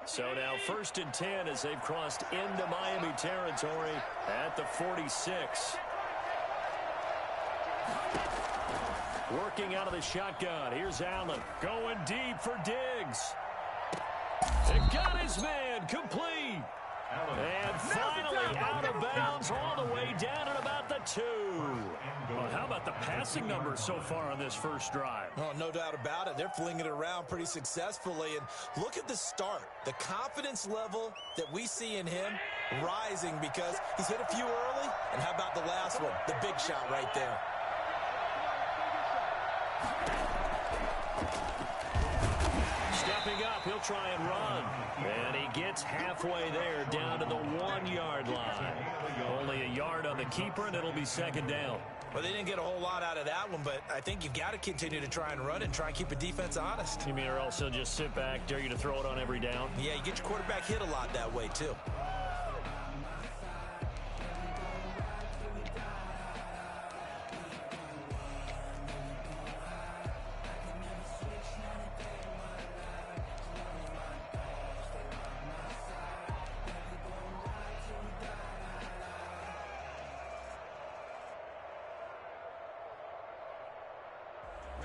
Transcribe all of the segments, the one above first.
So now 1st and 10 as they've crossed into Miami territory at the 46. Working out of the shotgun. Here's Allen going deep for Diggs. It got his man complete. And finally out of bounds all the way down at about the 2. Well, how about the passing numbers so far on this first drive? Oh, no doubt about it. They're flinging it around pretty successfully. And look at the start. The confidence level that we see in him rising because he's hit a few early. And how about the last one? The big shot right there. Stepping up, he'll try and run. And he gets halfway there down to the 1-yard line. Only a yard on the keeper, and it'll be 2nd down. Well, they didn't get a whole lot out of that one, but I think you've got to continue to try and run it and try and keep the defense honest. You mean or else he'll just sit back, dare you to throw it on every down? Yeah, you get your quarterback hit a lot that way, too.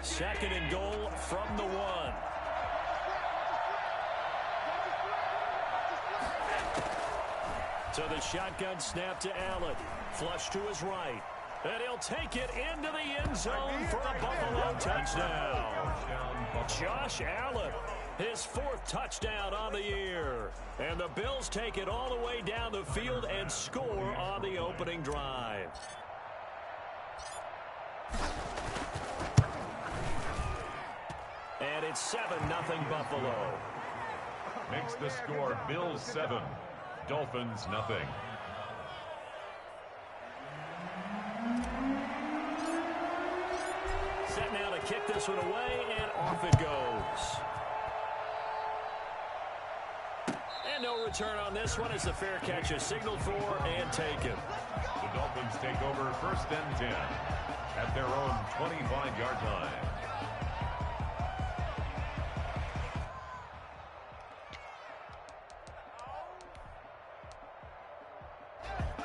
Second and goal from the 1. So the shotgun snap to Allen. Flush to his right. And he'll take it into the end zone for a Buffalo touchdown. Josh Allen, his 4th touchdown on the year. And the Bills take it all the way down the field and score on the opening drive. And it's 7-0 Buffalo. Makes the score Bills 7, Dolphins nothing. Set now to kick this one away, and off it goes. And no return on this one as the fair catch is signaled for and taken. The Dolphins take over 1st and 10 at their own 25-yard line.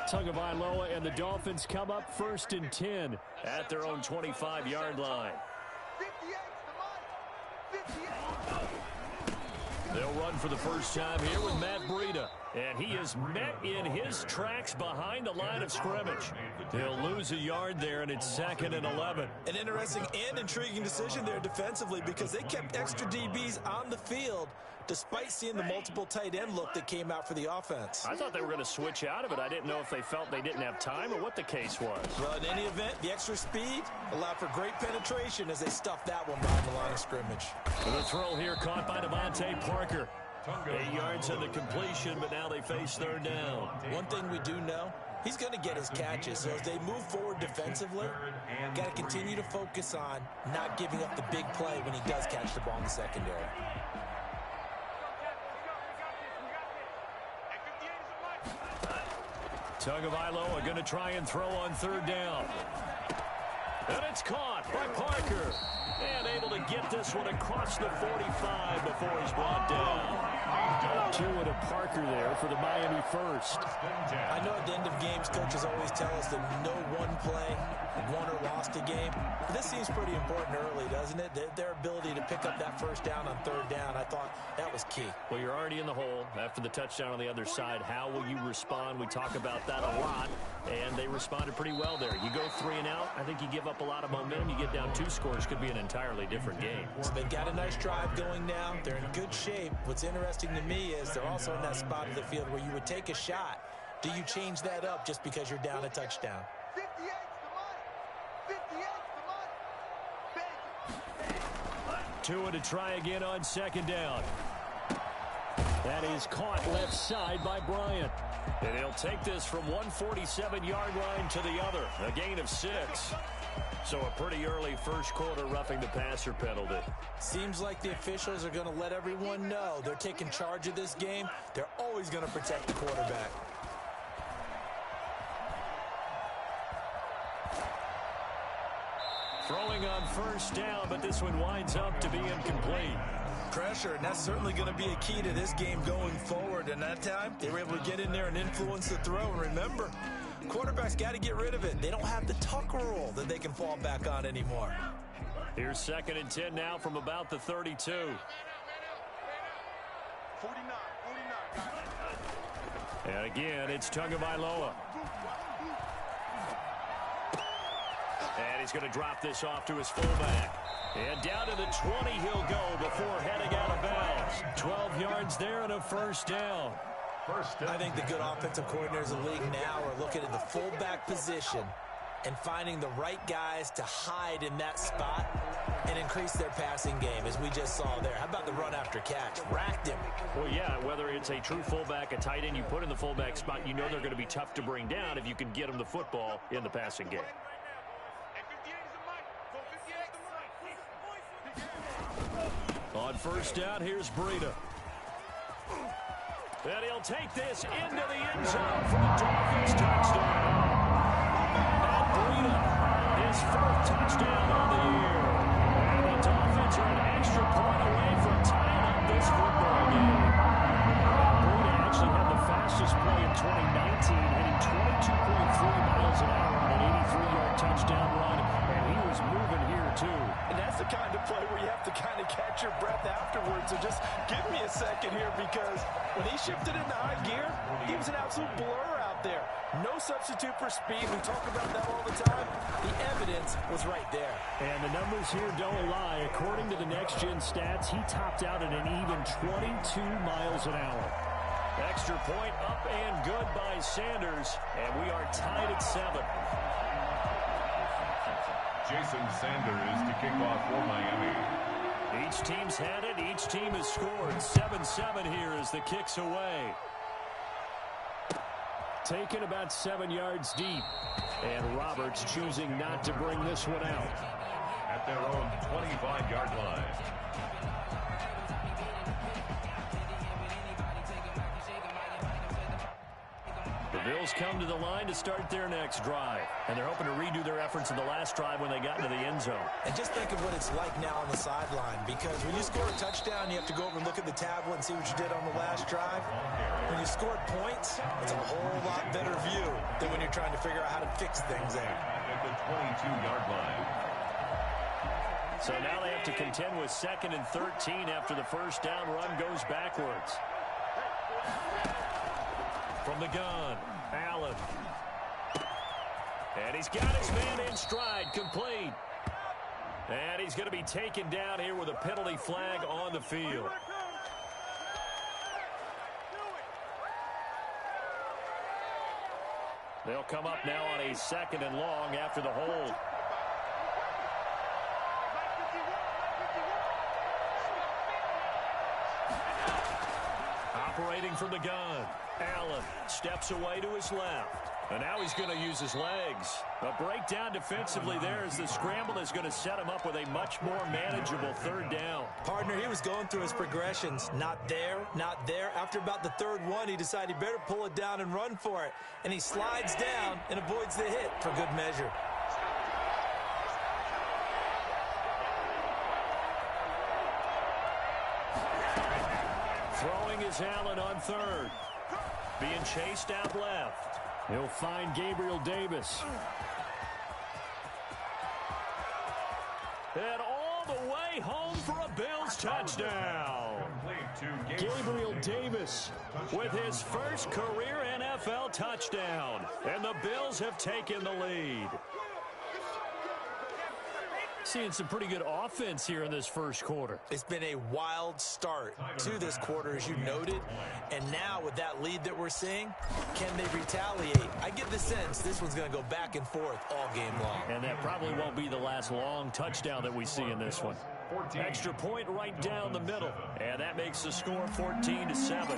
Tagovailoa and the Dolphins come up 1st and 10 at their own 25-yard line. They'll run for the first time here with Matt Breida. And he is met in his tracks behind the line of scrimmage. He'll lose a yard there, and it's 2nd and 11. An interesting and intriguing decision there defensively because they kept extra DBs on the field despite seeing the multiple tight end look that came out for the offense. I thought they were going to switch out of it. I didn't know if they felt they didn't have time or what the case was. Well, in any event, the extra speed allowed for great penetration as they stuffed that one behind the line of scrimmage. The throw here caught by Devontae Parker. 8 yards on the completion, but now they face 3rd down. One thing we do know, he's going to get his catches. So as they move forward defensively, got to continue to focus on not giving up the big play when he does catch the ball in the secondary. Tagovailoa going to try and throw on 3rd down. And it's caught by Parker. And able to get this one across the 45 before he's brought down. Tua to Parker there for the Miami first. I know at the end of games, coaches always tell us that no one play won or lost a game. But this seems pretty important early, doesn't it? Their ability to pick up that first down on 3rd down, I thought that was key. Well, you're already in the hole after the touchdown on the other side. How will you respond? We talk about that a lot, and they responded pretty well there. You go 3 and out, I think you give up a lot of momentum. You get down 2 scores, could be an entirely different game. So they've got a nice drive going now. They're in good shape. What's interesting to me is they're also in that spot of the field where you would take a shot. Do you change that up just because you're down a touchdown? Tua to try again on 2nd down. That is caught left side by Bryant. And he'll take this from 147-yard line to the other. A gain of 6. So a pretty early first quarter roughing the passer penalty. Seems like the officials are going to let everyone know they're taking charge of this game. They're always going to protect the quarterback. Throwing on 1st down, but this one winds up to be incomplete. pressure, and that's certainly going to be a key to this game going forward. And that time, they were able to get in there and influence the throw. And remember, quarterbacks got to get rid of it. They don't have the tuck rule that they can fall back on anymore. Here's 2nd and 10 now from about the 32. 49. And again, it's Tagovailoa. And he's going to drop this off to his fullback. And down to the 20 he'll go before heading out of bounds. 12 yards there and a first down. I think the good offensive coordinators in the league now are looking at the fullback position and finding the right guys to hide in that spot and increase their passing game, as we just saw there. How about the run after catch? Racked him. Well, yeah, whether it's a true fullback, a tight end you put in the fullback spot, you know they're going to be tough to bring down if you can get them the football in the passing game. On first down, here's Breida. And he'll take this into the end zone for the Dolphins touchdown. And Breida, his 4th touchdown on the year. And the Dolphins are an extra point away from tying up this football game. Breida actually had the fastest play in 2019, hitting 22.3 miles an hour on an 83-yard touchdown run. And he was moving here, too. And that's the kind of play where you have to kind of catch your breath afterwards. So just give me a second here, because when he shifted into high gear, he was an absolute blur out there. No substitute for speed. We talk about that all the time. The evidence was right there. And the numbers here don't lie. According to the next-gen stats, he topped out at an even 22 miles an hour. Extra point up and good by Sanders. And we are tied at 7. Jason Sanders to kick off for Miami. Each team's had it. Each team has scored. 7-7 here as the kick's away. Taken about 7 yards deep. And Roberts choosing not to bring this one out. At their own 25-yard line. The Bills come to the line to start their next drive. And they're hoping to redo their efforts in the last drive when they got into the end zone. And just think of what it's like now on the sideline, because when you score a touchdown, you have to go over and look at the tablet and see what you did on the last drive. When you scored points, it's a whole lot better view than when you're trying to figure out how to fix things there. At the 22-yard line. So now they have to contend with 2nd and 13 after the first down run goes backwards. From the gun, Allen. And he's got his man in stride, complete. And he's going to be taken down here with a penalty flag on the field. They'll come up now on a 2nd and long after the hold. Operating from the gun. Allen steps away to his left. And now he's going to use his legs. A breakdown defensively there as the scramble is going to set him up with a much more manageable 3rd down. Partner, he was going through his progressions. Not there, not there. After about the 3rd one, he decided he better pull it down and run for it. And he slides down and avoids the hit for good measure. Throwing is Allen on 3rd. Being chased out left. He'll find Gabriel Davis. And all the way home for a Bills touchdown. Gabriel Davis with his first career NFL touchdown. And the Bills have taken the lead. Seeing some pretty good offense here in this first quarter. It's been a wild start to this quarter, as you noted. And now with that lead that we're seeing, can they retaliate? I get the sense this one's going to go back and forth all game long. And that probably won't be the last long touchdown that we see in this one. Extra point right down the middle. And that makes the score 14-7.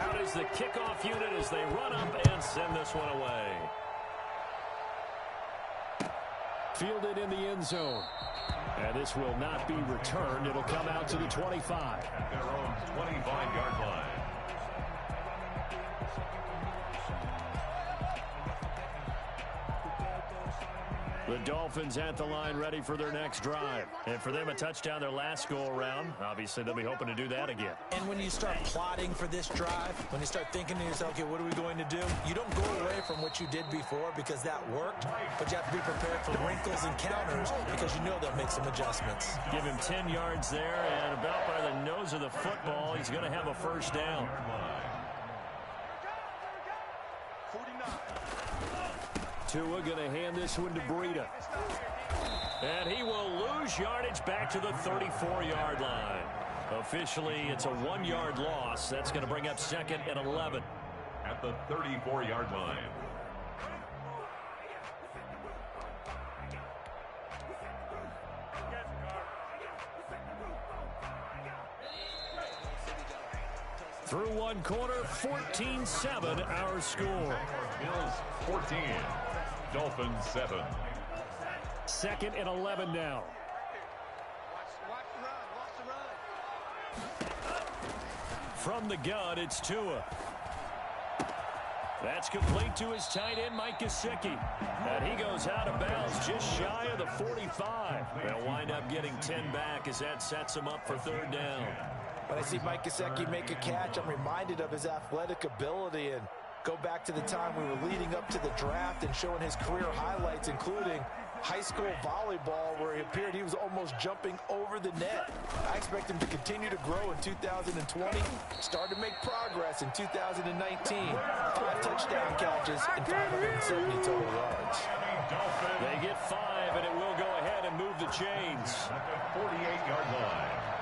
Out is the kickoff unit as they run up and send this one away. Fielded in the end zone. And this will not be returned. It'll come out to the 25. At their own 25-yard line. The Dolphins at the line ready for their next drive. And for them, a touchdown their last go-around. Obviously, they'll be hoping to do that again. And when you start plotting for this drive, when you start thinking to yourself, okay, what are we going to do? You don't go away from what you did before because that worked, but you have to be prepared for wrinkles and counters because you know they'll make some adjustments. Give him 10 yards there, and about by the nose of the football, he's going to have a first down. Tua going to hand this one to Breida. And he will lose yardage back to the 34-yard line. Officially, it's a 1-yard loss. That's going to bring up 2nd and 11. At the 34-yard line. Through one quarter, 14-7 our score. Bills 14, Dolphins 7. 2nd and 11 now. From the gun, it's Tua. That's complete to his tight end, Mike Gesicki. And he goes out of bounds just shy of the 45. They'll wind up getting 10 back as that sets him up for 3rd down. When I see Mike Gesicki make a catch, I'm reminded of his athletic ability and go back to the time we were leading up to the draft and showing his career highlights, including high school volleyball, where he appeared he was almost jumping over the net. I expect him to continue to grow in 2020, start to make progress in 2019. 5 touchdown catches and 570 total yards. They get 5, and it will go ahead and move the chains. At the 48-yard line.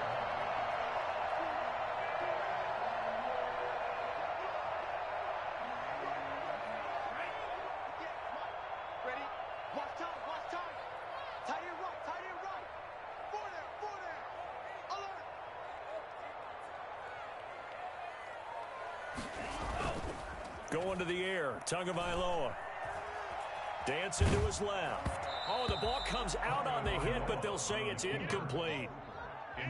Going to the air, Tagovailoa. Dancing to his left. Oh, the ball comes out on the hit, but they'll say it's incomplete.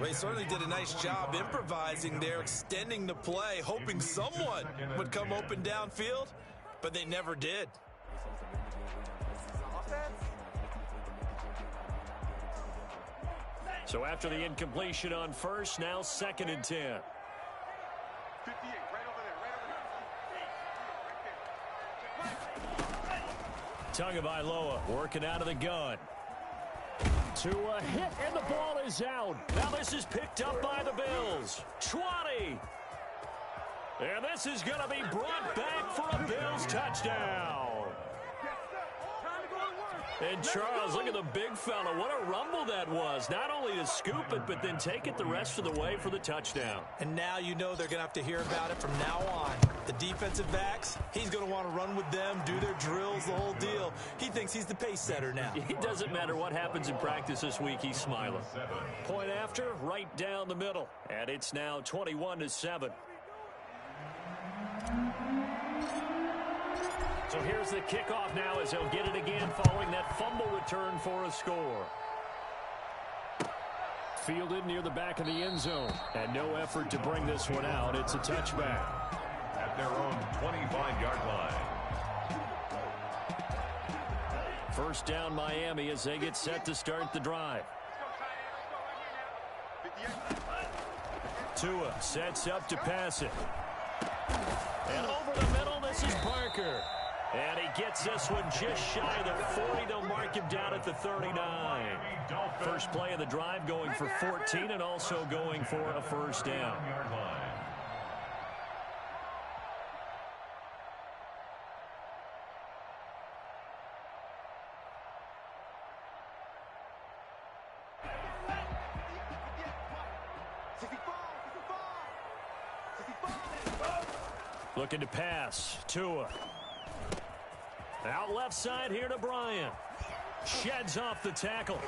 Well, he certainly did a nice job improvising there, extending the play, hoping someone would come open downfield, but they never did. So after the incompletion on first, now 2nd and 10. Tagovailoa working out of the gun. To a hit, and the ball is out. Now this is picked up by the Bills. 20. And this is going to be brought back for a Bills touchdown. And Charles, look at the big fella. What a rumble that was. Not only to scoop it, but then take it the rest of the way for the touchdown. And now you know they're going to have to hear about it from now on. The defensive backs, he's going to want to run with them, do their drills, the whole deal. He thinks he's the pace setter now. It doesn't matter what happens in practice this week, he's smiling. Point after, right down the middle. And it's now 21-7. So here's the kickoff now as they'll get it again following that fumble return for a score. Fielded near the back of the end zone. And no effort to bring this one out. It's a touchback. At their own 25-yard line. First down Miami as they get set to start the drive. Tua sets up to pass it. And over the middle, this is Parker. And he gets this one just shy of the 40. They'll mark him down at the 39. First play of the drive going for 14 and also going for a first down. Looking to pass. Tua. Out left side here to Bryant. Sheds off the tackle.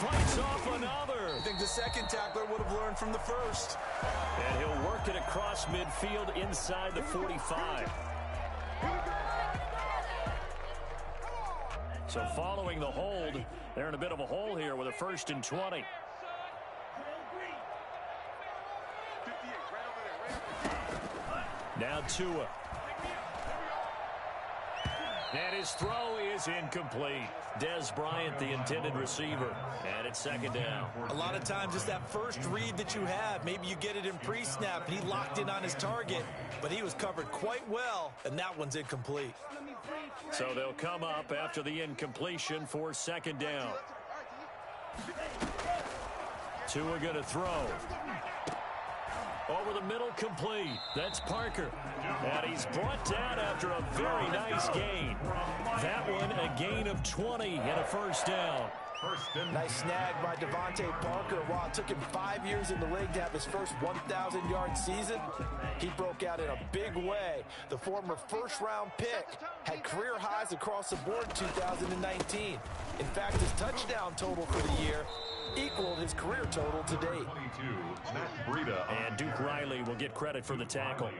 Fights off another. I think the second tackler would have learned from the first. And he'll work it across midfield inside the 45. So following the hold, they're in a bit of a hole here with a 1st and 20. Now Tua. And his throw is incomplete. Des Bryant, the intended receiver. And it's second down. A lot of times it's that first read that you have. Maybe you get it in pre-snap, and he locked in on his target, but he was covered quite well, and that one's incomplete. So they'll come up after the incompletion for second down. Tua going to throw. Over the middle, complete. That's Parker. And he's brought down after a very nice gain. That one, a gain of 20 and a first down. Nice snag by Devontae Parker. While it took him 5 years in the league to have his first 1,000-yard season, he broke out in a big way. The former first-round pick had career highs across the board in 2019. In fact, his touchdown total for the year equaled his career total to date. And Duke Riley will get credit for the tackle.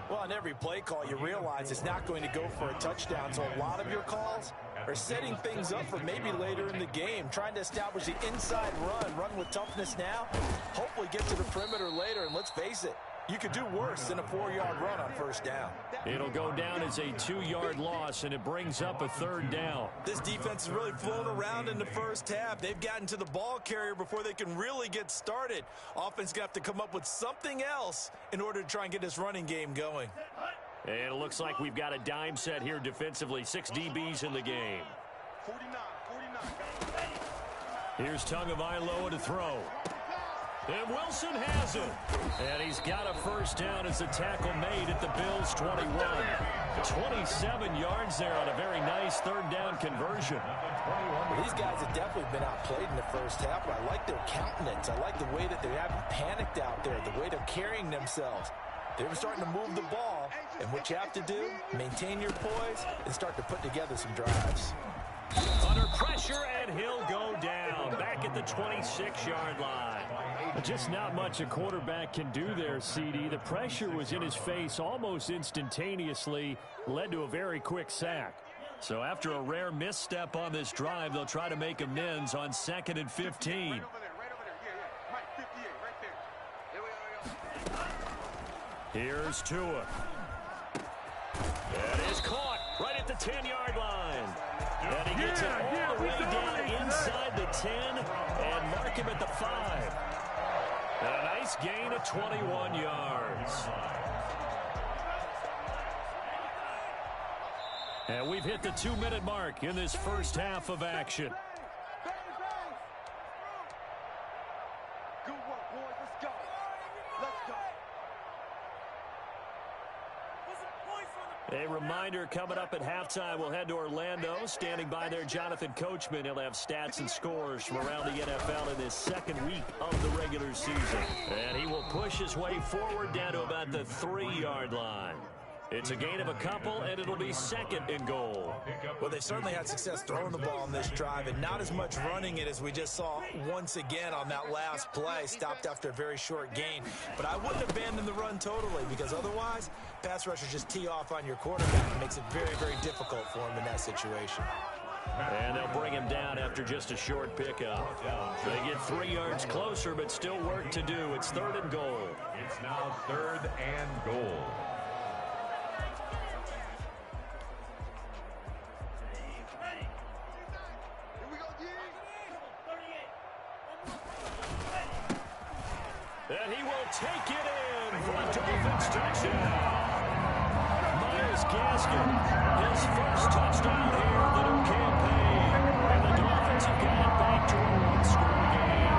Well, on every play call, you realize it's not going to go for a touchdown, so a lot of your calls are setting things up for maybe later in the game, trying to establish the inside run with toughness now, hopefully get to the perimeter later, and let's face it, you could do worse than a 4-yard run on first down. It'll go down as a 2-yard loss, and it brings up a third down. This defense has really flown around in the first half. They've gotten to the ball carrier before they can really get started. Offense got to come up with something else in order to try and get this running game going. And it looks like we've got a dime set here defensively. 6 DBs in the game. 49. Here's Tagovailoa to throw. And Wilson has it. And he's got a first down as the tackle made at the Bills' 21. 27 yards there on a very nice third down conversion. Well, these guys have definitely been outplayed in the first half, but I like their countenance. I like the way that they haven't panicked out there, the way they're carrying themselves. They're starting to move the ball, and what you have to do, maintain your poise and start to put together some drives. Under pressure, and he'll go down back at the 26-yard line. Just not much a quarterback can do there, CD. The pressure was in his face almost instantaneously, led to a very quick sack. So after a rare misstep on this drive, they'll try to make amends on 2nd and 15. Here's Tua. That is caught right at the 10-yard line. And he gets it all the way down inside the 10 and mark him at the 5. And a nice gain of 21 yards. And we've hit the 2-minute mark in this first half of action. Good work, boys. Let's go. Let's go. A reminder, coming up at halftime, we'll head to Orlando. Standing by there, Jonathan Coachman. He'll have stats and scores from around the NFL in this second week of the regular season. And he will push his way forward down to about the 3-yard line. It's a gain of a couple, and it'll be 2nd and goal. Well, they certainly had success throwing the ball on this drive, and not as much running it as we just saw once again on that last play. Stopped after a very short gain. But I wouldn't abandon the run totally, because otherwise, pass rushers just tee off on your quarterback. It makes it very, very difficult for him in that situation. And they'll bring him down after just a short pickup. They get 3 yards closer, but still work to do. It's 3rd and goal. It's now 3rd and goal. And he will take it in for a Dolphins touchdown. Myles Gaskin, his first touchdown here in the new campaign. And the Dolphins have got back to a 1-score game.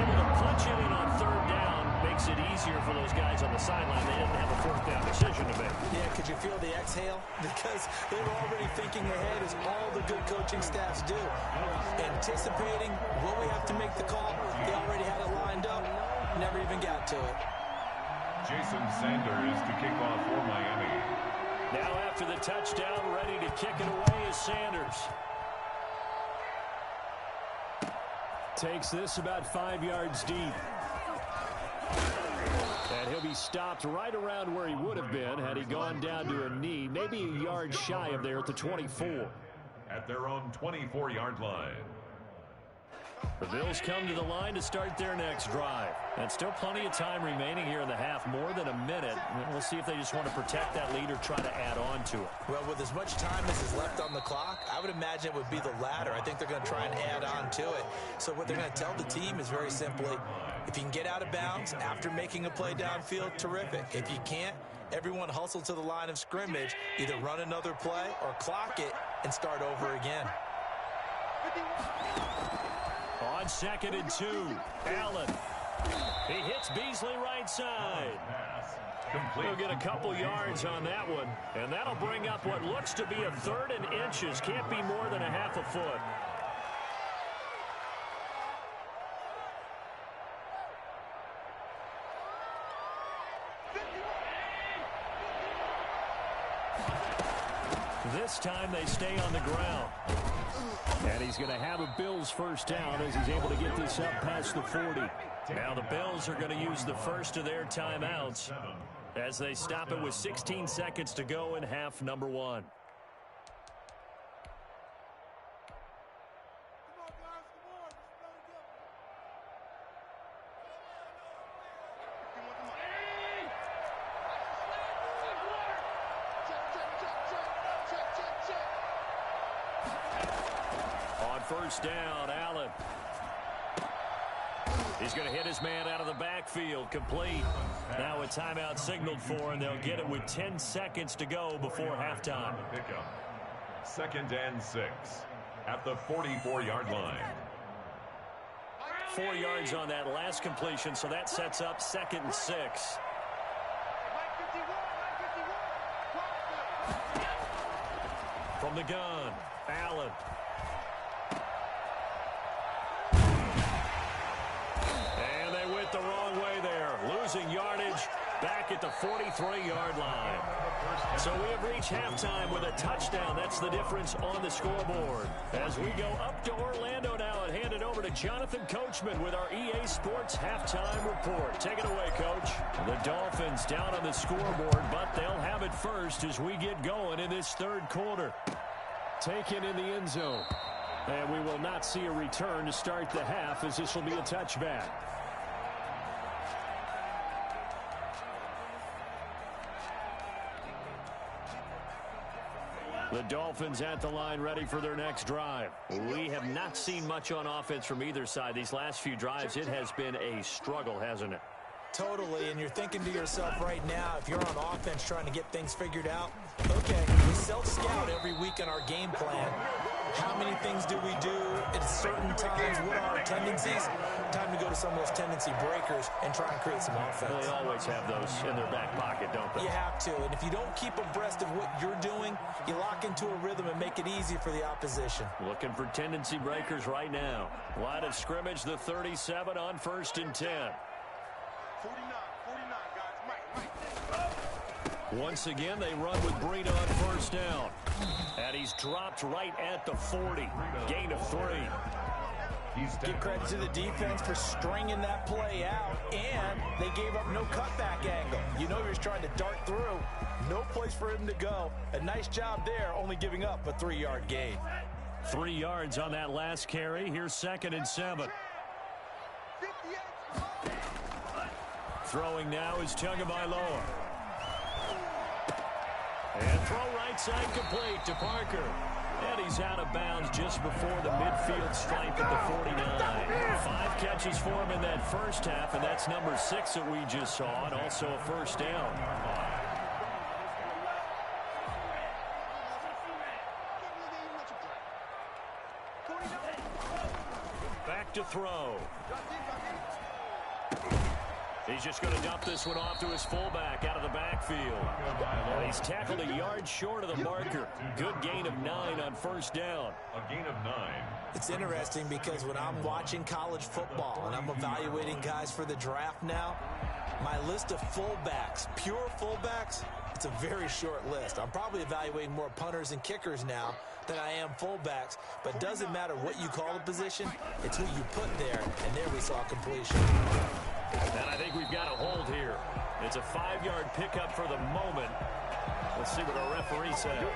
Able to punch it in on 3rd down makes it easier for those guys on the sideline. They didn't have a 4th down decision to make. Yeah, could you feel the exhale? Because they were already thinking ahead, as all the good coaching staffs do. Anticipating, will we have to make the call? They already had it lined up. Never even got to it. Jason Sanders to kick off for Miami. Now after the touchdown, ready to kick it away is Sanders. Takes this about 5 yards deep. And he'll be stopped right around where he would have been had he gone down to a knee, maybe a yard shy of there at the 24. At their own 24-yard line. The Bills come to the line to start their next drive. And still plenty of time remaining here in the half, more than a minute. We'll see if they just want to protect that lead or try to add on to it. Well, with as much time as is left on the clock, I would imagine it would be the latter. I think they're going to try and add on to it. So what they're going to tell the team is very simply, if you can get out of bounds after making a play downfield, terrific. If you can't, everyone hustle to the line of scrimmage, either run another play or clock it and start over again. On 2nd and 2, Allen. He hits Beasley right side. He'll get a couple yards on that one, and that'll bring up what looks to be a 3rd and inches. Can't be more than a half a foot. This time they stay on the ground. And he's going to have a Bills first down as he's able to get this up past the 40. Now the Bills are going to use the first of their timeouts as they stop it with 16 seconds to go in half number 1. First down, Allen. He's going to hit his man out of the backfield, complete. Now a timeout signaled for, and they'll get it with 10 seconds to go before halftime. 2nd and 6 at the 44-yard line. 4 yards on that last completion, so that sets up 2nd and 6. From the gun, Allen. The wrong way there, losing yardage back at the 43-yard line. So we have reached halftime with a touchdown. That's the difference on the scoreboard. As we go up to Orlando now and hand it over to Jonathan Coachman with our EA Sports halftime report. Take it away, Coach. The Dolphins down on the scoreboard, but they'll have it first as we get going in this 3rd quarter. Taken in the end zone. And we will not see a return to start the half as this will be a touchback. The Dolphins at the line ready for their next drive. We have not seen much on offense from either side. These last few drives, it has been a struggle, hasn't it? Totally, and you're thinking to yourself right now, if you're on offense trying to get things figured out, okay, we self-scout every week in our game plan. How many things do we do at certain times? What are our tendencies? Time to go to some of those tendency breakers and try and create some offense. Well, they always have those in their back pocket, don't they? You have to, and if you don't keep abreast of what you're doing, you lock into a rhythm and make it easy for the opposition. Looking for tendency breakers right now. Line of scrimmage, the 37 on 1st and 10. 49, guys. Mike. Once again, they run with Breed on first down. And he's dropped right at the 40. Gain of 3. Give credit to the defense for stringing that play out, and they gave up no cutback angle. You know he was trying to dart through. No place for him to go. A nice job there, only giving up a 3-yard gain. 3 yards on that last carry. Here's 2nd and 7. Throwing now is Tagovailoa. And throw right side complete to Parker. And he's out of bounds just before the midfield stripe at the 49. 5 catches for him in that first half, and that's number 6 that we just saw, and also a first down. Back to throw. He's just going to dump this one off to his fullback out of the backfield. And he's tackled a yard short of the marker. Good gain of 9 on first down. A gain of 9. It's interesting because when I'm watching college football and I'm evaluating guys for the draft now, my list of fullbacks, pure fullbacks, it's a very short list. I'm probably evaluating more punters and kickers now than I am fullbacks, but it doesn't matter what you call the position, it's who you put there, and there we saw completion. And I think we've got a hold here. It's a 5-yard pickup for the moment. Let's see what our referee says.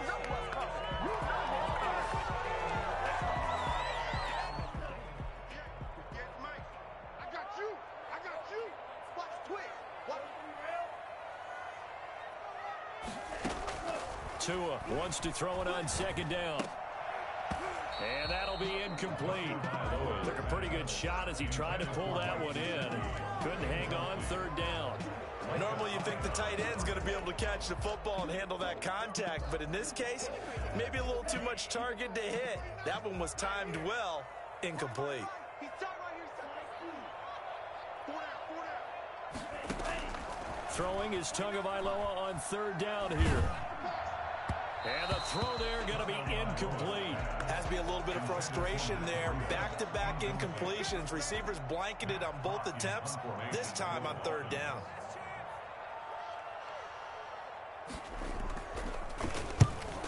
Tua wants to throw it on second down. And that'll be incomplete. Took a pretty good shot as he tried to pull that one in. Couldn't hang on third down. Normally you think the tight end's going to be able to catch the football and handle that contact, but in this case, maybe a little too much target to hit. That one was timed well, incomplete. Throwing is Tagovailoa on third down here. And the throw there going to be incomplete. Has to be a little bit of frustration there. Back-to-back incompletions. Receivers blanketed on both attempts, this time on third down.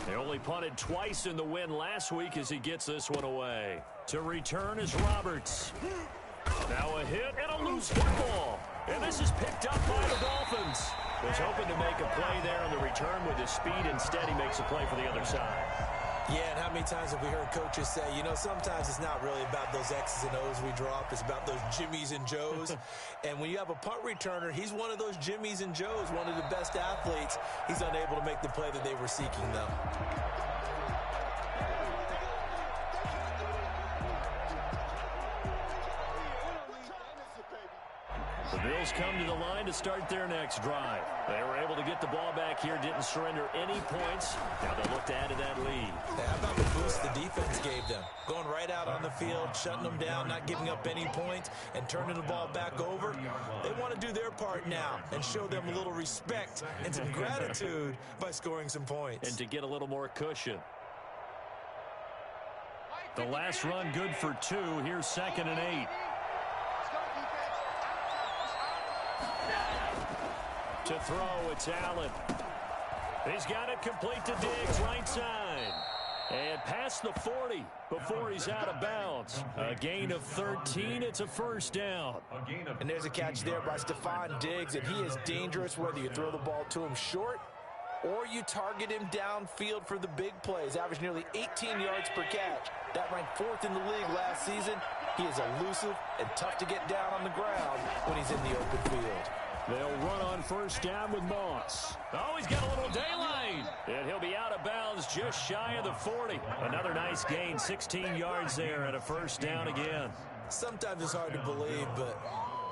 They only punted twice in the win last week as he gets this one away. To return is Roberts. Now a hit and a loose football. And this is picked up by the Dolphins. Was hoping to make a play there on the return with his speed. Instead, he makes a play for the other side. Yeah, and how many times have we heard coaches say, you know, sometimes it's not really about those X's and O's we drop. It's about those Jimmies and Joes. And when you have a punt returner, he's one of those Jimmies and Joes, one of the best athletes. He's unable to make the play that they were seeking, though. The Bills come to the line to start their next drive. They were able to get the ball back here, didn't surrender any points. Now they'll look to add to that lead. How about the boost the defense gave them? Going right out on the field, shutting them down, not giving up any points, and turning the ball back over. They want to do their part now and show them a little respect and some gratitude by scoring some points. And to get a little more cushion. The last run good for 2. Here's 2nd and 8. To throw, it's Allen. He's got it complete to Diggs, right side. And past the 40 before he's out of bounds. A gain of 13, it's a first down. And there's a catch there by Stephon Diggs, and he is dangerous whether you throw the ball to him short or you target him downfield for the big plays. Averaged nearly 18 yards per catch. That ranked 4th in the league last season. He is elusive and tough to get down on the ground when he's in the open field. They'll run on first down with Moss. Oh, he's got a little daylight. And he'll be out of bounds just shy of the 40. Another nice gain, 16 yards there and a first down again. Sometimes it's hard to believe, but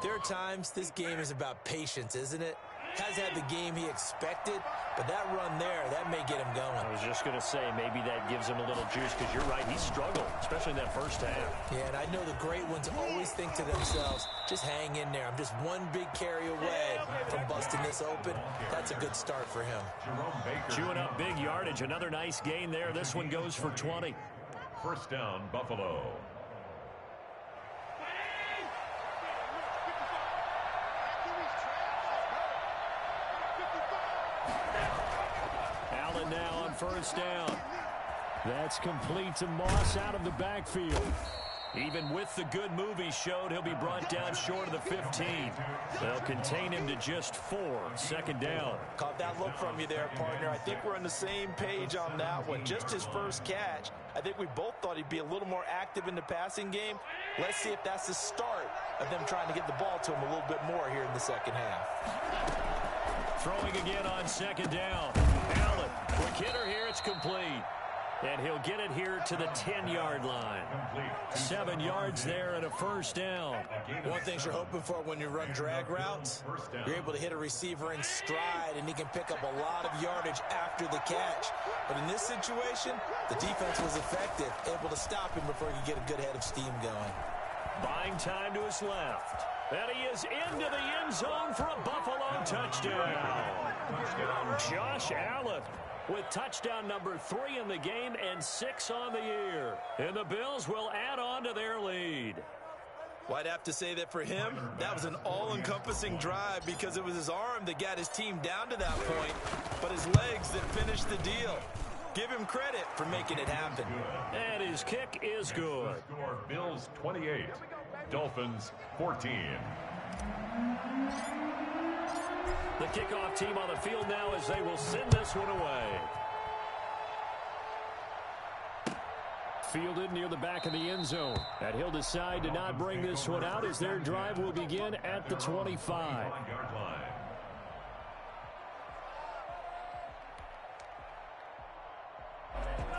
there are times this game is about patience, isn't it? Has had the game he expected, but that run there, that may get him going. I was just going to say, maybe that gives him a little juice, because you're right, he struggled, especially in that first half. Yeah, and I know the great ones always think to themselves, just hang in there. I'm just one big carry away from busting this open. That's a good start for him. Chewing up big yardage, another nice gain there. This one goes for 20. First down, Buffalo. Now on first down. That's complete to Moss out of the backfield. Even with the good move he showed, he'll be brought down short of the 15. They'll contain him to just 4. Second down. Caught that look from you there, partner. I think we're on the same page on that one. Just his first catch. I think we both thought he'd be a little more active in the passing game. Let's see if that's the start of them trying to get the ball to him a little bit more here in the second half. Throwing again on second down. Allen, quick hitter here, it's complete. And he'll get it here to the 10-yard line. 7 yards there and a first down. One thing you're hoping for when you run drag routes, you're able to hit a receiver in stride, and he can pick up a lot of yardage after the catch. But in this situation, the defense was effective, able to stop him before he could get a good head of steam going. Buying time to his left. And he is into the end zone for a Buffalo touchdown. Josh Allen with touchdown number 3 in the game and 6 on the year. And the Bills will add on to their lead. Well, I'd have to say that for him, that was an all-encompassing drive because it was his arm that got his team down to that point, but his legs that finished the deal. Give him credit for making it happen. And his kick is good. Score Bills 28, Dolphins 14. The kickoff team on the field now as they will send this one away. Fielded near the back of the end zone. And he'll decide to not bring this one out as their drive will begin at the 25.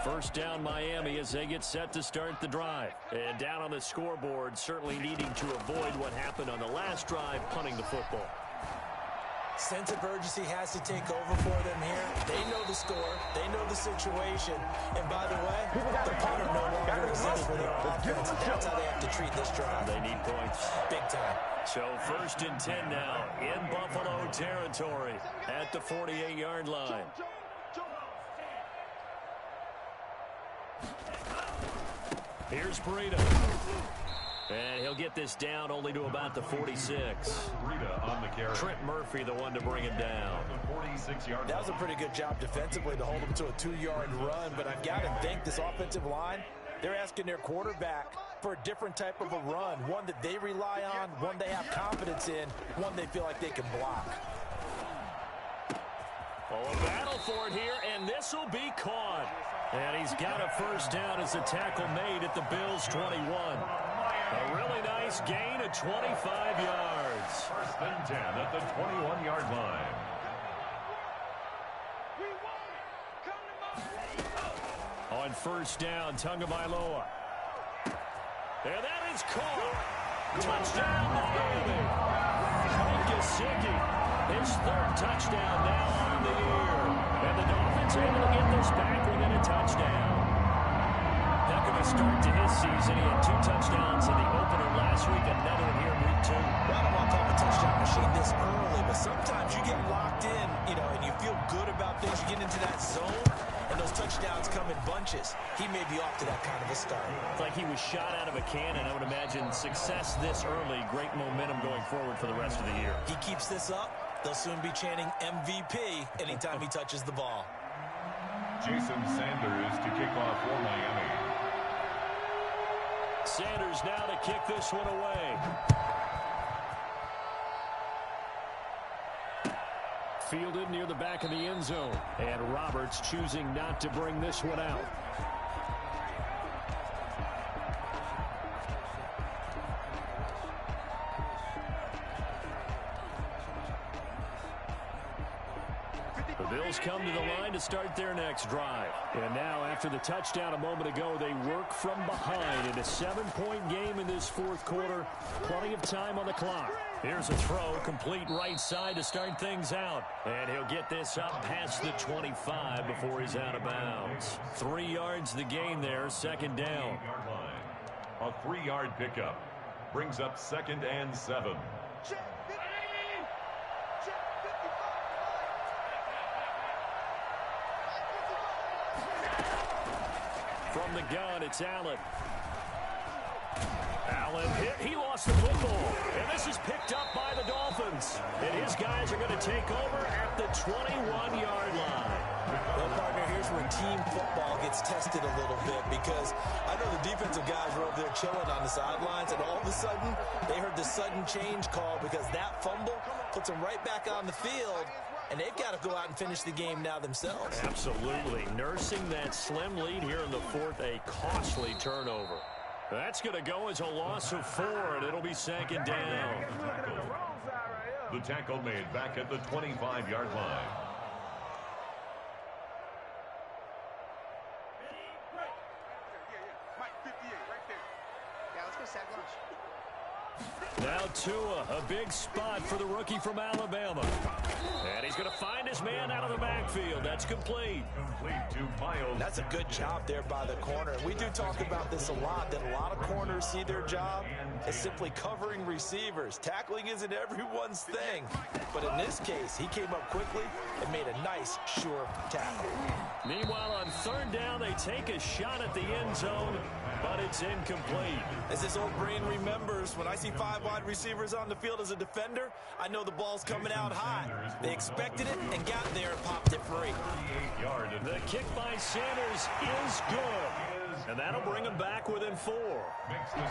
First down Miami as they get set to start the drive. And down on the scoreboard, certainly needing to avoid what happened on the last drive, punting the football. Sense of urgency has to take over for them here. They know the score. They know the situation. And by the way, the punter no longer exists for their offense. That's how they have to treat this drive. They need points. Big time. So 1st and 10 now in Buffalo territory at the 48-yard line. Here's Burrito. And he'll get this down only to about the 46. On the carry. Trent Murphy, the one to bring him down. That was a pretty good job defensively to hold him to a 2-yard run, but I've got to think this offensive line, they're asking their quarterback for a different type of a run, one that they rely on, one they have confidence in, one they feel like they can block. Oh, a battle for it here, and this will be caught. And he's got a first down as the tackle made at the Bills' 21. A really nice gain of 25 yards. 1st and 10 at the 21-yard line. On first down, Tagovailoa. And that is caught. Touchdown, Miami. Mike Gesicki, his 3rd touchdown now on the year. And the Dolphins able to get this back within a touchdown. Heck of a start to his season. He had 2 touchdowns in the opener last week, another one here in week 2. Well, I don't want to call a touchdown machine this early, but sometimes you get locked in, and you feel good about things. You get into that zone, and those touchdowns come in bunches. He may be off to that kind of a start. It's like he was shot out of a cannon. I would imagine success this early, great momentum going forward for the rest of the year. He keeps this up, they'll soon be chanting MVP anytime he touches the ball. Jason Sanders to kick off for Miami. Sanders now to kick this one away. Fielded near the back of the end zone. And Roberts choosing not to bring this one out. The Bills come to the line to start their next drive. And now, after the touchdown a moment ago, they work from behind in a 7-point game in this 4th quarter. Plenty of time on the clock. Here's a throw, complete right side to start things out. And he'll get this up past the 25 before he's out of bounds. 3 yards the gain there, 2nd down. A 3-yard pickup brings up 2nd and 7. From the gun, it's Allen. Allen hit. He lost the football. And this is picked up by the Dolphins. And his guys are going to take over at the 21-yard line. Well, partner, here's where team football gets tested a little bit, because I know the defensive guys were over there chilling on the sidelines, and all of a sudden, they heard the sudden change call because that fumble puts them right back on the field. And they've got to go out and finish the game now themselves. Absolutely. Nursing that slim lead here in the 4th, a costly turnover. That's going to go as a loss of 4, and it'll be 2nd down. The tackle made back at the 25-yard line. Now Tua, a big spot for the rookie from Alabama. And he's going to find his man out of the backfield. That's complete. Complete to Miles. That's a good job there by the corner. We do talk about this a lot, that a lot of corners see their job as simply covering receivers. Tackling isn't everyone's thing. But in this case, he came up quickly and made a nice, sure tackle. Meanwhile, on 3rd down, they take a shot at the end zone, but it's incomplete. As this old brain remembers, when I see 5 wide receivers on the field as a defender, I know the ball's coming out hot. They expected it and got there and popped it free. The kick by Sanders is good. And that'll bring them back within 4.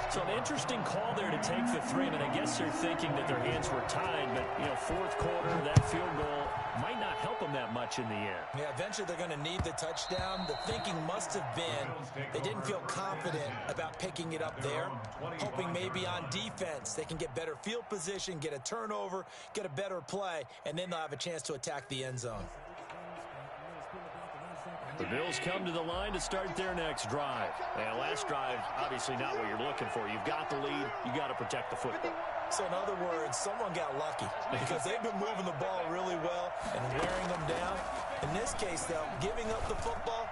So an interesting call there to take the 3. And I guess they're thinking that their hands were tied. But, 4th quarter, that field goal might not help them that much in the end. Yeah, eventually they're going to need the touchdown. The thinking must have been they didn't feel confident about picking it up there, hoping maybe on defense they can get better field position, get a turnover, get a better play, and then they'll have a chance to attack the end zone. The Bills come to the line to start their next drive. And last drive, obviously not what you're looking for. You've got the lead. You got to protect the football. So in other words, someone got lucky because they've been moving the ball really well and wearing them down. In this case, though, giving up the football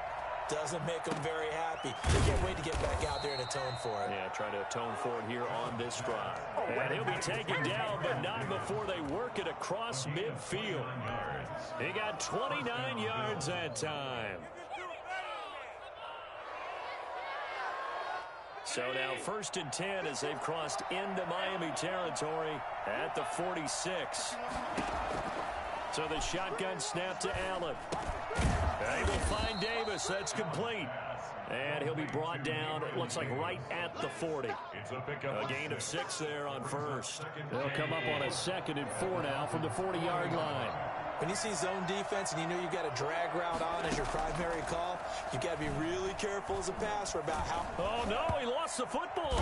doesn't make them very happy. They can't wait to get back out there and atone for it. Yeah, try to atone for it here on this drive. And he'll be taken down, but not before they work it across midfield. He got 29 yards that time. So now 1st and 10 as they've crossed into Miami territory at the 46. So the shotgun snap to Allen. They will find Davis. That's complete. And he'll be brought down, it looks like right at the 40. A gain of 6 there on first. They'll come up on a 2nd and 4 now from the 40-yard line. When you see zone defense and you know you've got a drag route on as your primary call, you've got to be really careful as a passer about how... Oh, no, he lost the football.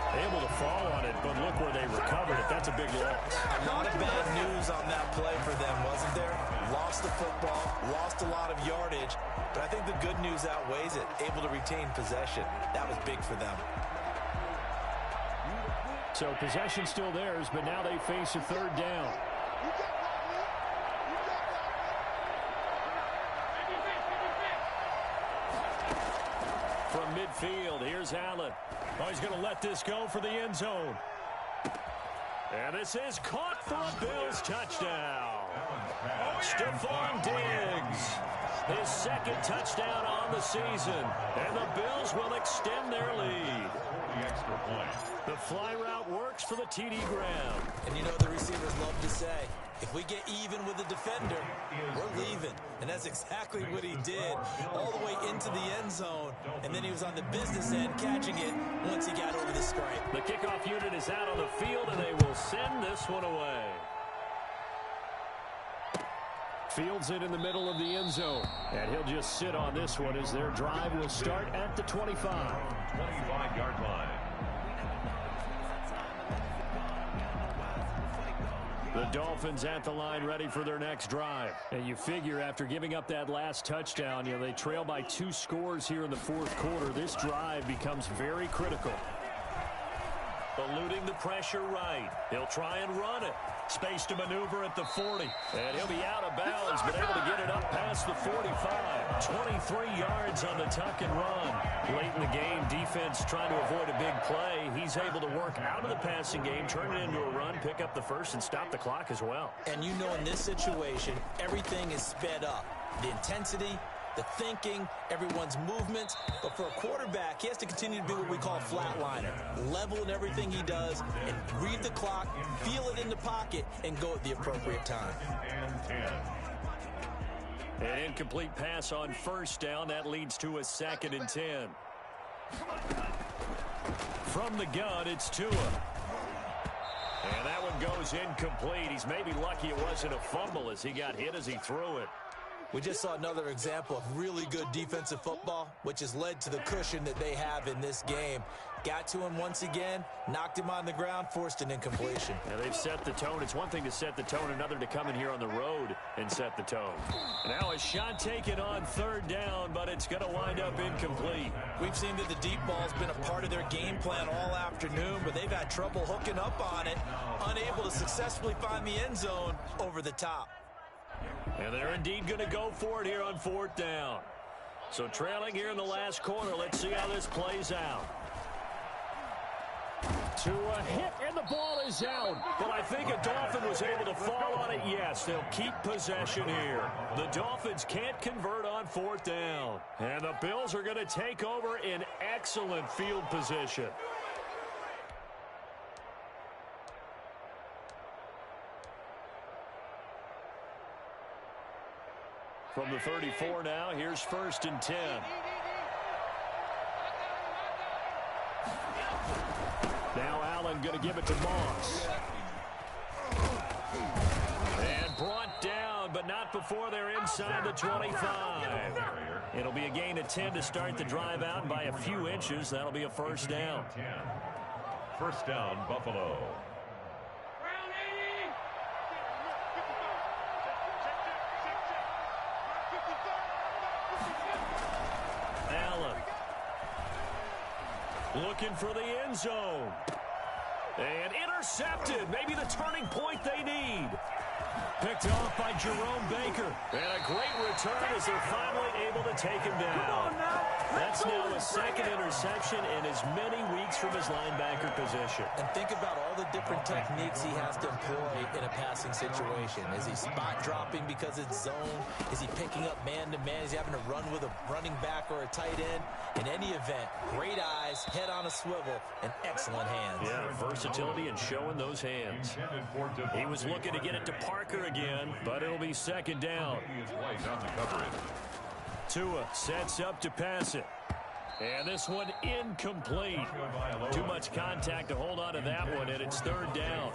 Able to fall on it, but look where they recovered it. That's a big loss. A lot of bad news on that play for them, wasn't there? Lost the football, lost a lot of yardage, but I think the good news outweighs it. Able to retain possession. That was big for them. So possession still theirs, but now they face a 3rd down. From midfield, here's Allen. Oh, he's going to let this go for the end zone. And this is caught for a Bills touchdown. Stephon Diggs, his 2nd touchdown on the season. And the Bills will extend their lead. The fly route works for the TD ground. And you know the receivers love to say, if we get even with the defender, we're leaving. And that's exactly what he did all the way into the end zone. And then he was on the business end catching it once he got over the stripe. The kickoff unit is out on the field, and they will send this one away. Fields it in the middle of the end zone. And he'll just sit on this one as their drive will start at the 25. 25-yard line. The Dolphins at the line ready for their next drive. And you figure after giving up that last touchdown, you know, they trail by 2 scores here in the 4th quarter. This drive becomes very critical. Eluding the pressure right. He'll try and run it. Space to maneuver at the 40. And he'll be out of bounds, but able to get it up past the 45. 23 yards on the tuck and run. Late in the game, defense trying to avoid a big play. He's able to work out of the passing game, turn it into a run, pick up the first, and stop the clock as well. And you know in this situation, everything is sped up. The intensity, the thinking, everyone's movement. But for a quarterback, he has to continue to be what we call a flatliner. Level in everything he does and read the clock, feel it in the pocket, and go at the appropriate time. An incomplete pass on 1st down. That leads to a 2nd and 10. From the gun, it's Tua. And that one goes incomplete. He's maybe lucky it wasn't a fumble as he got hit as he threw it. We just saw another example of really good defensive football, which has led to the cushion that they have in this game. Got to him once again, knocked him on the ground, forced an incompletion. Now they've set the tone. It's one thing to set the tone, another to come in here on the road and set the tone. Now a shot taken on 3rd down, but it's going to wind up incomplete. We've seen that the deep ball's been a part of their game plan all afternoon, but they've had trouble hooking up on it, unable to successfully find the end zone over the top. And they're indeed going to go for it here on 4th down. So trailing here in the last quarter, let's see how this plays out. To a hit, and the ball is out. But I think a Dolphin was able to fall on it. Yes, they'll keep possession here. The Dolphins can't convert on 4th down. And the Bills are going to take over in excellent field position. From the 34 now, here's 1st and 10. Now Allen going to give it to Moss. And brought down, but not before they're inside the 25. It'll be a gain of 10 to start the drive out by a few inches. That'll be a 1st down. 1st down, Buffalo. Looking for the end zone. And intercepted. Maybe the turning point they need. Picked off by Jerome Baker. And a great return as they're finally able to take him down. That's now a second interception in as many weeks from his linebacker position. And think about all the different techniques he has to employ in a passing situation. Is he spot dropping because it's zone? Is he picking up man-to-man? Is he having to run with a running back or a tight end? In any event, great eyes, head on a swivel, and excellent hands. Yeah, versatility and showing those hands. He was looking to get it to Parker again, but it'll be second down. Tua sets up to pass it. And this one incomplete. Too much contact to hold on to that one, and it's third down.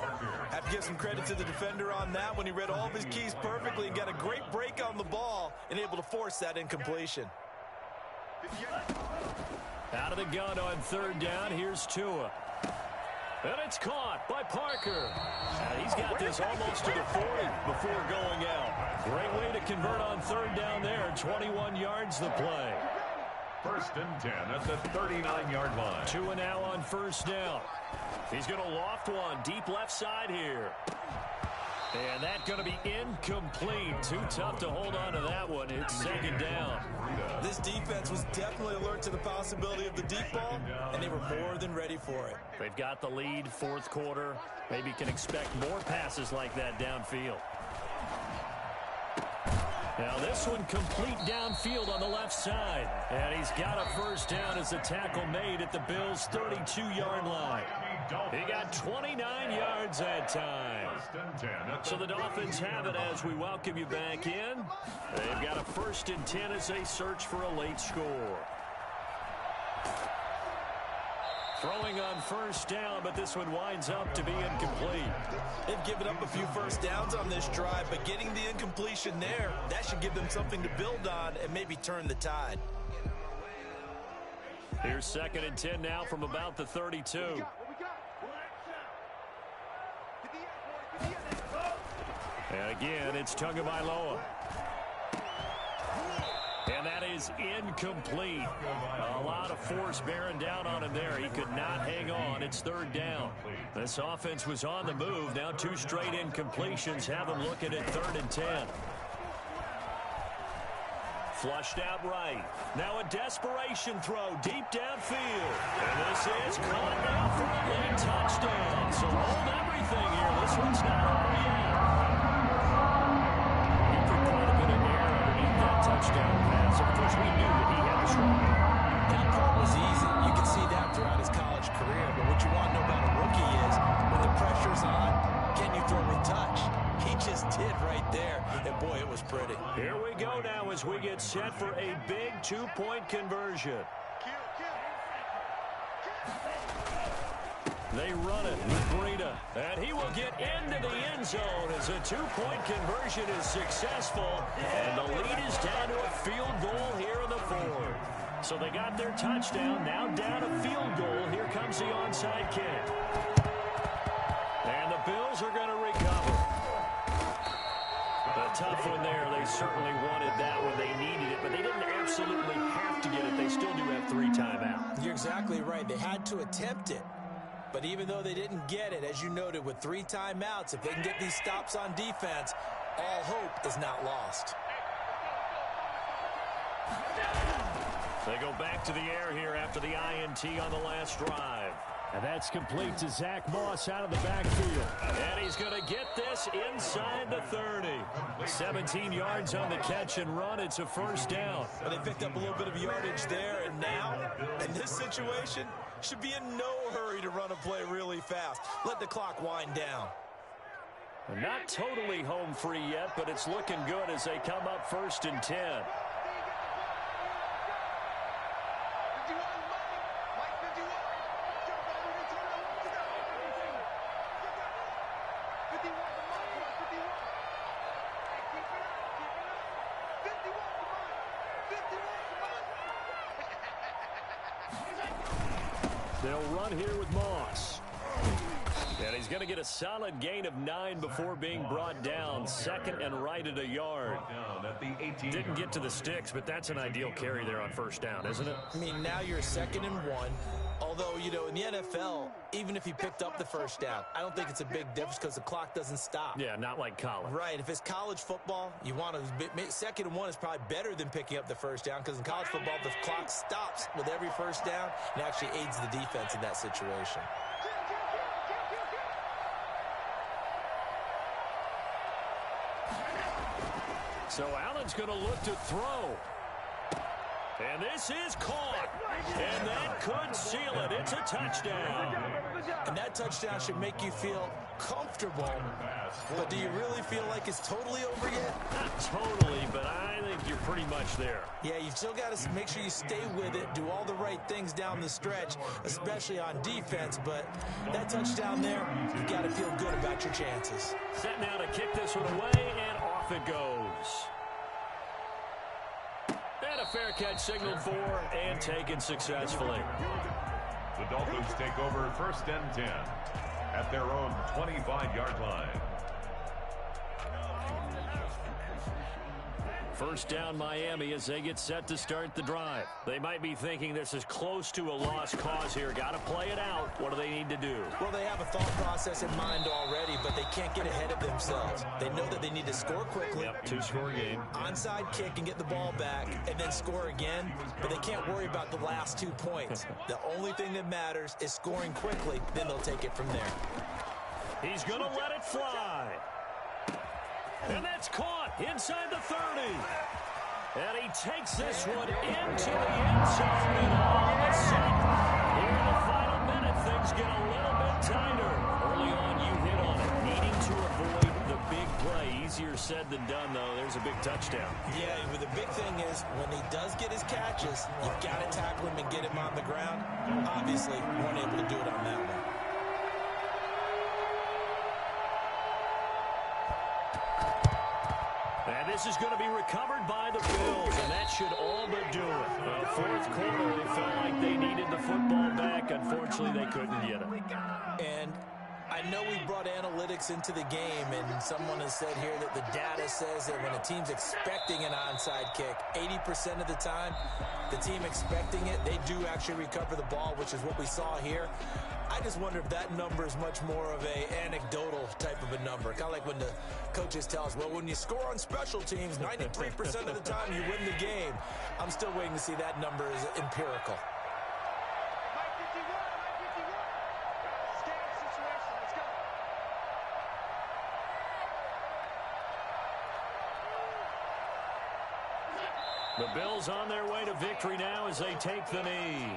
Have to give some credit to the defender on that when he read all of his keys perfectly and got a great break on the ball and able to force that incompletion. Out of the gun on third down, here's Tua. And it's caught by Parker. And he's got this almost to the 40 before going out. Great way to convert on third down there. 21 yards the play. First and 10 at the 39-yard line. Tua now on first down. He's going to loft one deep left side here. And that's going to be incomplete. Too tough to hold on to that one. It's second down. This defense was definitely alert to the possibility of the deep ball, and they were more than ready for it. They've got the lead, fourth quarter. Maybe can expect more passes like that downfield. Now this one complete downfield on the left side. And he's got a first down as the tackle made at the Bills' 32-yard line. He got 29 yards that time. So the Dolphins have it as we welcome you back in. They've got a first and 10 as they search for a late score. Throwing on first down, but this one winds up to be incomplete. They've given up a few first downs on this drive, but getting the incompletion there, that should give them something to build on and maybe turn the tide. Here's second and 10 now from about the 32. And again, it's Tagovailoa. And that is incomplete. A lot of force bearing down on him there. He could not hang on. It's third down. This offense was on the move. Now two straight incompletions have them looking at third and 10. Flushed out right. Now a desperation throw deep downfield. And this is caught now for a late touchdown. So hold everything here. This one's not over yet. He put quite a bit of air underneath that touchdown pass. Of course, we knew that he had a strong arm. That part was easy. You can see that throughout his college career. But what you want to know about a rookie is when the pressure's on, can you throw a touch? He just did right there. And boy, it was pretty. Here we go now as we get set for a big two-point conversion. They run it with Breida, and he will get into the end zone as a two-point conversion is successful, and the lead is down to a field goal here in the fourth. So they got their touchdown, now down a field goal. Here comes the onside kick. And the Bills are going to recover. A tough one there. They certainly wanted that when they needed it, but they didn't absolutely have to get it. They still do have 3 timeouts. You're exactly right. They had to attempt it. But even though they didn't get it, as you noted, with 3 timeouts, if they can get these stops on defense, all hope is not lost. They go back to the air here after the INT on the last drive. And that's complete to Zach Moss out of the backfield. And he's going to get this inside the 30. 17 yards on the catch and run. It's a first down. But they picked up a little bit of yardage there, and now, in this situation, should be in no hurry to run a play really fast. Let the clock wind down. Not totally home free yet, but it's looking good as they come up first and 10. They'll run here with Moss. And he's going to get a solid gain of 9 before being brought down. Second and right at a yard. Didn't get to the sticks, but that's an ideal carry there on first down, isn't it? I mean, now you're 2nd and 1. Although, you know, in the NFL, even if he picked up the first down, I don't think it's a big difference because the clock doesn't stop. Yeah, not like college. Right. If it's college football, you want to, second and one is probably better than picking up the first down because in college football, the clock stops with every first down and actually aids the defense in that situation. So Allen's going to look to throw. And this is caught. And that could seal it. It's a touchdown. And that touchdown should make you feel comfortable. But do you really feel like it's totally over yet? Not totally, but I think you're pretty much there. Yeah, you've still got to make sure you stay with it, do all the right things down the stretch, especially on defense. But that touchdown there, you've got to feel good about your chances. Set now to kick this one away, and off it goes. And a fair catch signaled for and taken successfully. The Dolphins take over 1st and 10 at their own 25-yard line. First down Miami as they get set to start the drive. They might be thinking this is close to a lost cause here. Got to play it out. What do they need to do? Well, they have a thought process in mind already, but they can't get ahead of themselves. They know that they need to score quickly. Yep, two-score game. Onside kick and get the ball back and then score again, but they can't worry about the last 2 points. The only thing that matters is scoring quickly, then they'll take it from there. He's going to let it fly. And that's caught inside the 30. And he takes this one into the end zone. And all of a sudden, here in the final minute, things get a little bit tighter. Early on, you hit on it, needing to avoid the big play. Easier said than done, though. There's a big touchdown. Yeah, but the big thing is when he does get his catches, you've got to tackle him and get him on the ground. Obviously, weren't able to do it on that one. And this is going to be recovered by the Bills, and that should all but do it. Fourth quarter, they felt like they needed the football back. Unfortunately, they couldn't get it. And I know we brought analytics into the game, and someone has said here that the data says that when a team's expecting an onside kick, 80% of the time, the team expecting it, they do actually recover the ball, which is what we saw here. I just wonder if that number is much more of a anecdotal type of a number. Kind of like when the coaches tell us, well, when you score on special teams, 93% of the time you win the game. I'm still waiting to see that number is empirical. The Bills on their way to victory now as they take the knee.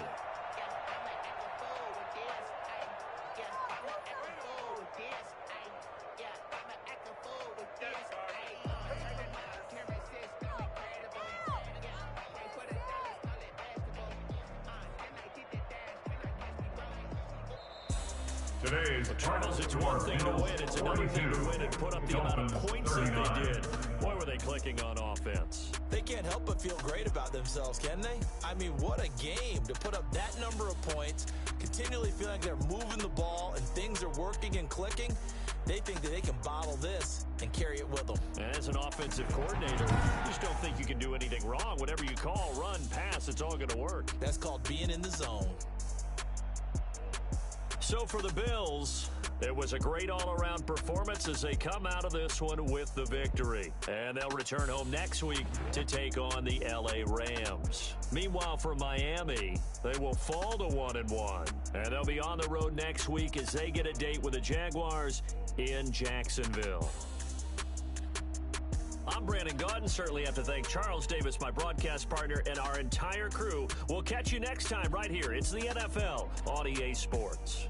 Today's Charles, it's one thing to win. It's another thing to win and put up the amount of points that they did. Boy, were they clicking on offense. They can't help but feel great about themselves, can they? I mean, what a game to put up that number of points, continually feeling like they're moving the ball and things are working and clicking. They think that they can bottle this and carry it with them. And as an offensive coordinator, you just don't think you can do anything wrong. Whatever you call, run, pass, it's all going to work. That's called being in the zone. So for the Bills, it was a great all-around performance as they come out of this one with the victory. And they'll return home next week to take on the LA Rams. Meanwhile, for Miami, they will fall to 1-1. And they'll be on the road next week as they get a date with the Jaguars in Jacksonville. I'm Brandon Gaudin. Certainly have to thank Charles Davis, my broadcast partner, and our entire crew. We'll catch you next time right here. It's the NFL on EA Sports.